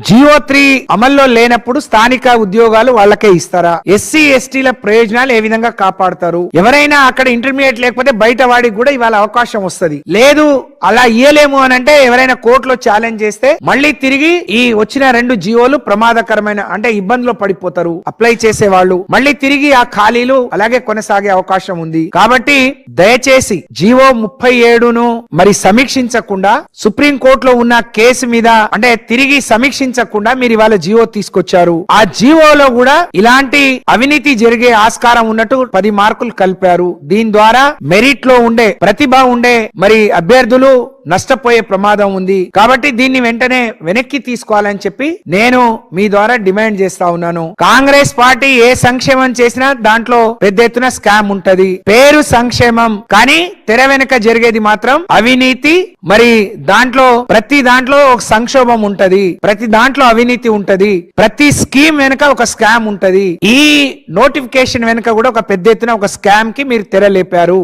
GO3 అమల్లో లేనప్పుడు స్థానిక ఉద్యోగాలు వాళ్ళకే ఇస్తారా? ఎస్సీ ఎస్టీల ప్రయోజనాలు ఏ విధంగా కాపాడతారు? ఎవరైనా అక్కడ ఇంటర్మీడియట్ లేకపోతే బయట వాడికి కూడా ఇవాళ అవకాశం వస్తుంది. లేదు అలా ఇయ్యలేము అని అంటే ఎవరైనా కోర్టులో ఛాలెంజ్ చేస్తే మళ్ళీ తిరిగి ఈ వచ్చిన 2 జియోలు ప్రమాదకరమైన అంటే ఇబ్బందులు పడిపోతారు అప్లై చేసే వాళ్ళు. మళ్ళీ తిరిగి ఆ ఖాళీలు అలాగే కొనసాగే అవకాశం ఉంది. కాబట్టి దయచేసి జీవో 37ను మరి సమీక్షించకుండా సుప్రీం కోర్టులో ఉన్న కేసు మీద అంటే తిరిగి సమీక్షించకుండా మీరు ఇవాళ జీవో తీసుకొచ్చారు. ఆ జీవోలో కూడా ఇలాంటి అవినీతి జరిగే ఆస్కారం ఉన్నట్టు 10 మార్కులు కలిపారు. దీని ద్వారా మెరిట్ లో ఉండే ప్రతిభ ఉండే మరి అభ్యర్థులు నష్టపోయే ప్రమాదం ఉంది. కాబట్టి దీన్ని వెంటనే వెనక్కి తీసుకోవాలని చెప్పి నేను మీ ద్వారా డిమాండ్ చేస్తా ఉన్నాను. కాంగ్రెస్ పార్టీ ఏ సంక్షేమం చేసినా దాంట్లో పెద్ద ఎత్తున స్కామ్ ఉంటది. పేరు సంక్షేమం కానీ తెర వెనుక జరిగేది మాత్రం అవినీతి. మరి దాంట్లో ప్రతి దాంట్లో ఒక సంక్షోభం ఉంటది, ప్రతి దాంట్లో అవినీతి ఉంటది, ప్రతి స్కీమ్ వెనుక ఒక స్కామ్ ఉంటది. ఈ నోటిఫికేషన్ వెనుక కూడా ఒక పెద్ద ఎత్తున ఒక స్కామ్ కి మీరు తెరలేపారు.